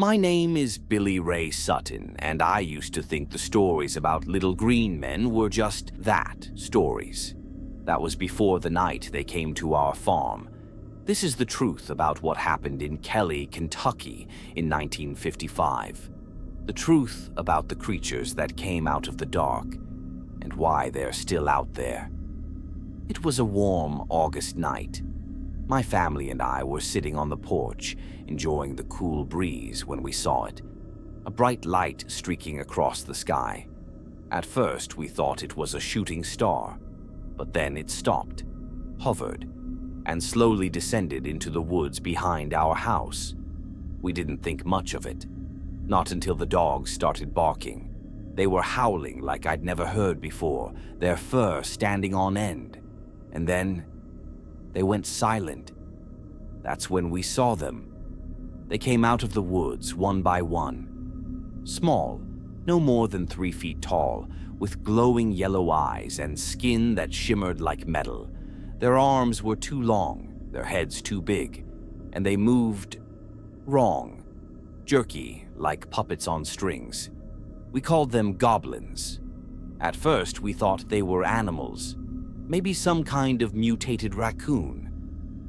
My name is Billy Ray Sutton, and I used to think the stories about little green men were just that, stories. That was before the night they came to our farm. This is the truth about what happened in Kelly, Kentucky in 1955. The truth about the creatures that came out of the dark, and why they're still out there. It was a warm August night. My family and I were sitting on the porch, enjoying the cool breeze when we saw it. A bright light streaking across the sky. At first, we thought it was a shooting star, but then it stopped, hovered, and slowly descended into the woods behind our house. We didn't think much of it. Not until the dogs started barking. They were howling like I'd never heard before, their fur standing on end. And then they went silent. That's when we saw them. They came out of the woods one by one. Small, no more than 3 feet tall, with glowing yellow eyes and skin that shimmered like metal. Their arms were too long, their heads too big, and they moved wrong, jerky, like puppets on strings. We called them goblins. At first, we thought they were animals, maybe some kind of mutated raccoon.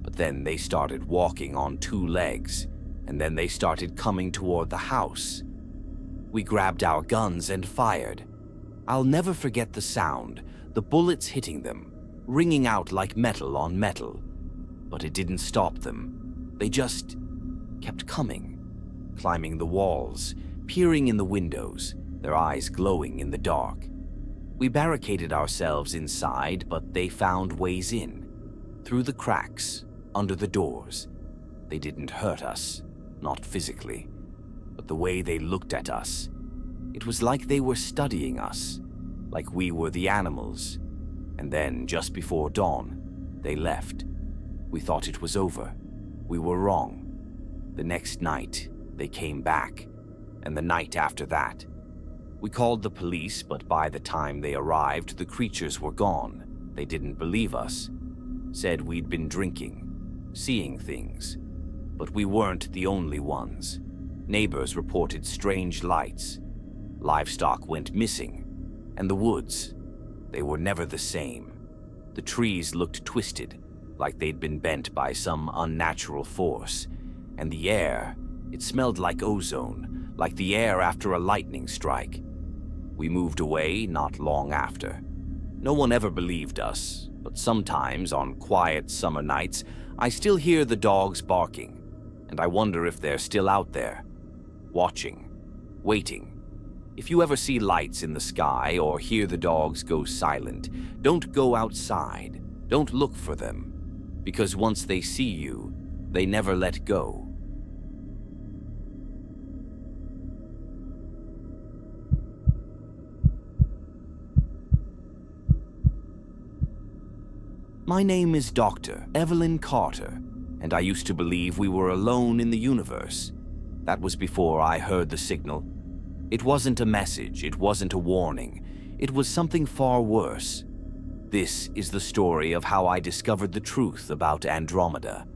But then they started walking on 2 legs, and then they started coming toward the house. We grabbed our guns and fired. I'll never forget the sound, the bullets hitting them, ringing out like metal on metal. But it didn't stop them. They just kept coming, climbing the walls, peering in the windows, their eyes glowing in the dark. We barricaded ourselves inside, but they found ways in, through the cracks, under the doors. They didn't hurt us, not physically, but the way they looked at us. It was like they were studying us, like we were the animals. And then, just before dawn, they left. We thought it was over. We were wrong. The next night, they came back, and the night after that. We called the police, but by the time they arrived, the creatures were gone. They didn't believe us. Said we'd been drinking, seeing things. But we weren't the only ones. Neighbors reported strange lights. Livestock went missing. And the woods, they were never the same. The trees looked twisted, like they'd been bent by some unnatural force. And the air, it smelled like ozone, like the air after a lightning strike. We moved away not long after. No one ever believed us, but sometimes on quiet summer nights, I still hear the dogs barking, and I wonder if they're still out there, watching, waiting. If you ever see lights in the sky or hear the dogs go silent, don't go outside, don't look for them, because once they see you, they never let go. My name is Dr. Evelyn Carter, and I used to believe we were alone in the universe. That was before I heard the signal. It wasn't a message, it wasn't a warning. It was something far worse. This is the story of how I discovered the truth about Andromeda,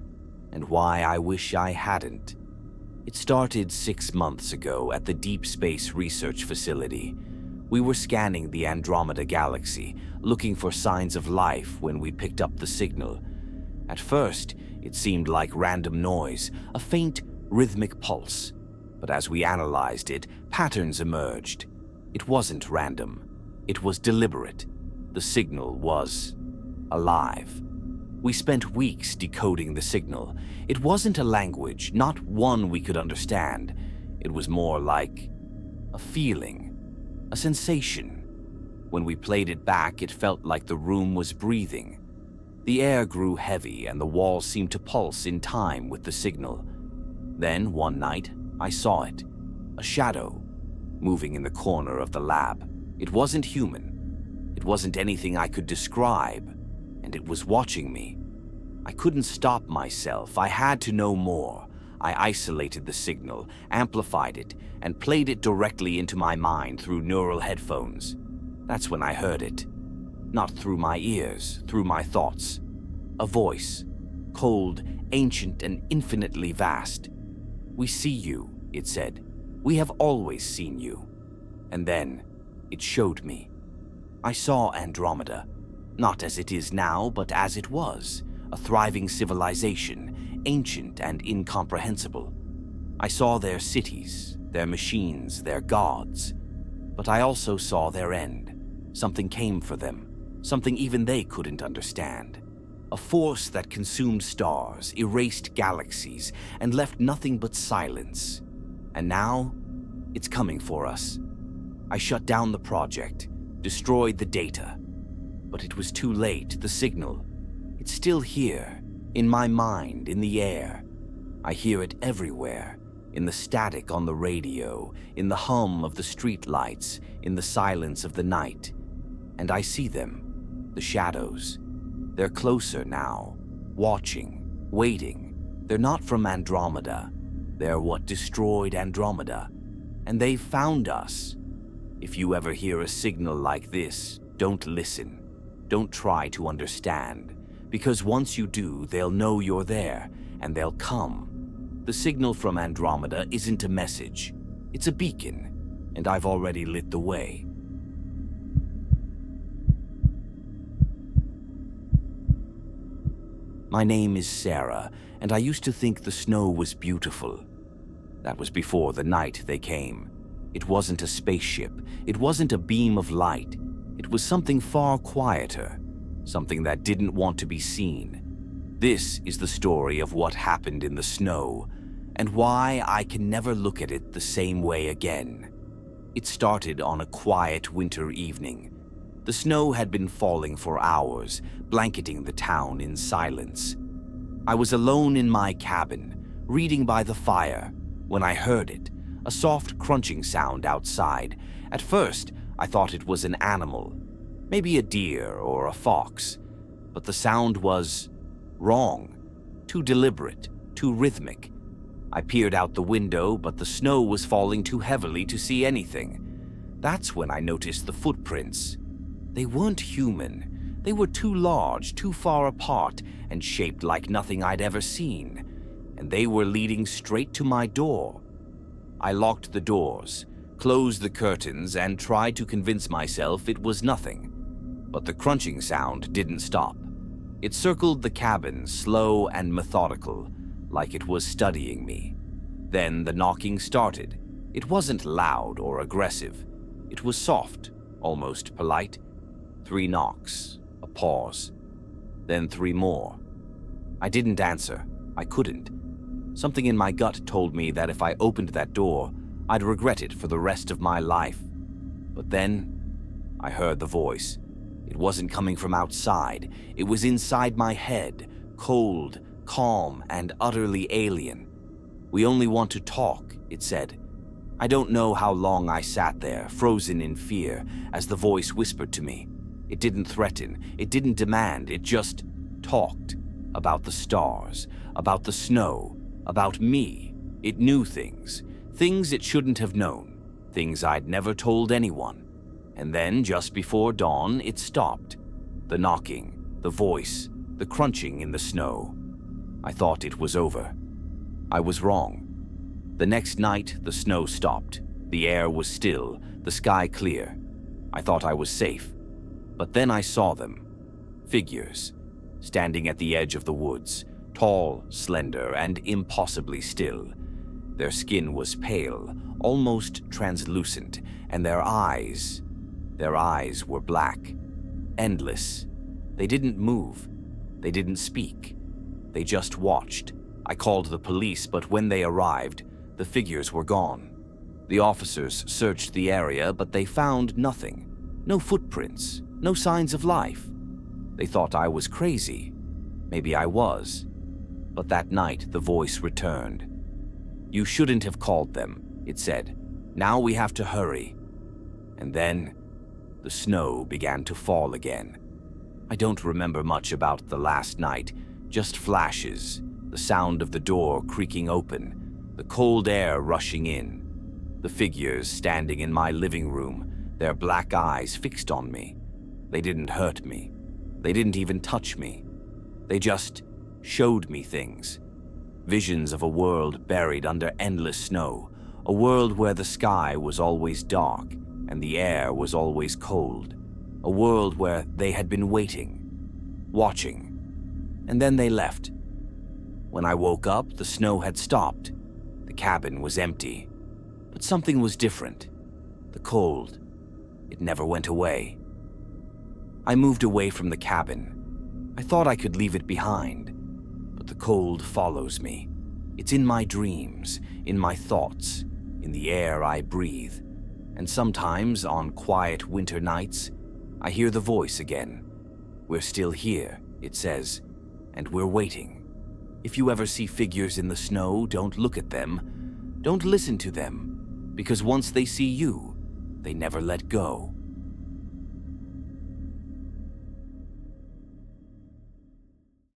and why I wish I hadn't. It started 6 months ago at the Deep Space Research Facility. We were scanning the Andromeda galaxy, looking for signs of life when we picked up the signal. At first, it seemed like random noise, a faint, rhythmic pulse. But as we analyzed it, patterns emerged. It wasn't random. It was deliberate. The signal was alive. We spent weeks decoding the signal. It wasn't a language, not one we could understand. It was more like a feeling, a sensation. When we played it back, it felt like the room was breathing. The air grew heavy and the walls seemed to pulse in time with the signal. Then, one night, I saw it. A shadow, moving in the corner of the lab. It wasn't human. It wasn't anything I could describe, and it was watching me. I couldn't stop myself. I had to know more. I isolated the signal, amplified it, and played it directly into my mind through neural headphones. That's when I heard it. Not through my ears, through my thoughts. A voice, cold, ancient, and infinitely vast. "We see you," it said. "We have always seen you." And then it showed me. I saw Andromeda, not as it is now, but as it was, a thriving civilization, ancient and incomprehensible. I saw their cities, their machines, their gods, but I also saw their end. Something came for them, something even they couldn't understand. A force that consumed stars, erased galaxies, and left nothing but silence. And now, it's coming for us. I shut down the project, destroyed the data. But it was too late. The signal, it's still here, in my mind, in the air. I hear it everywhere, in the static on the radio, in the hum of the streetlights, in the silence of the night. And I see them, the shadows. They're closer now, watching, waiting. They're not from Andromeda. They're what destroyed Andromeda. And they've found us. If you ever hear a signal like this, don't listen. Don't try to understand. Because once you do, they'll know you're there, and they'll come. The signal from Andromeda isn't a message. It's a beacon, and I've already lit the way. My name is Sarah, and I used to think the snow was beautiful. That was before the night they came. It wasn't a spaceship. It wasn't a beam of light. It was something far quieter, something that didn't want to be seen. This is the story of what happened in the snow, and why I can never look at it the same way again. It started on a quiet winter evening. The snow had been falling for hours, blanketing the town in silence. I was alone in my cabin, reading by the fire, when I heard it, a soft crunching sound outside. At first, I thought it was an animal, maybe a deer or a fox, but the sound was wrong, too deliberate, too rhythmic. I peered out the window, but the snow was falling too heavily to see anything. That's when I noticed the footprints. They weren't human. They were too large, too far apart, and shaped like nothing I'd ever seen. And they were leading straight to my door. I locked the doors, closed the curtains, and tried to convince myself it was nothing. But the crunching sound didn't stop. It circled the cabin, slow and methodical, like it was studying me. Then the knocking started. It wasn't loud or aggressive. It was soft, almost polite. 3 knocks, a pause, then 3 more. I didn't answer. I couldn't. Something in my gut told me that if I opened that door, I'd regret it for the rest of my life. But then, I heard the voice. It wasn't coming from outside. It was inside my head, cold, calm, and utterly alien. "We only want to talk," it said. I don't know how long I sat there, frozen in fear, as the voice whispered to me. It didn't threaten, it didn't demand, it just talked. About the stars, about the snow, about me. It knew things it shouldn't have known, things I'd never told anyone. And then, just before dawn, it stopped. The knocking, the voice, the crunching in the snow. I thought it was over. I was wrong. The next night, the snow stopped. The air was still, the sky clear. I thought I was safe. But then I saw them. Figures, standing at the edge of the woods, tall, slender, and impossibly still. Their skin was pale, almost translucent, and their eyes were black, endless. They didn't move. They didn't speak. They just watched. I called the police, but when they arrived, the figures were gone. The officers searched the area, but they found nothing. No footprints, no signs of life. They thought I was crazy. Maybe I was. But that night, the voice returned. "You shouldn't have called them," it said. "Now we have to hurry." And then, the snow began to fall again. I don't remember much about the last night, just flashes, the sound of the door creaking open, the cold air rushing in, the figures standing in my living room, their black eyes fixed on me. They didn't hurt me. They didn't even touch me. They just showed me things. Visions of a world buried under endless snow, A world where the sky was always dark and the air was always cold. A world where they had been waiting, watching, and then they left. When I woke up, the snow had stopped. The cabin was empty. But something was different. The cold. It never went away. I moved away from the cabin. I thought I could leave it behind. But the cold follows me. It's in my dreams, in my thoughts, in the air I breathe. And sometimes, on quiet winter nights, I hear the voice again. We're still here, it says, and we're waiting. If you ever see figures in the snow, don't look at them. Don't listen to them, because once they see you, they never let go.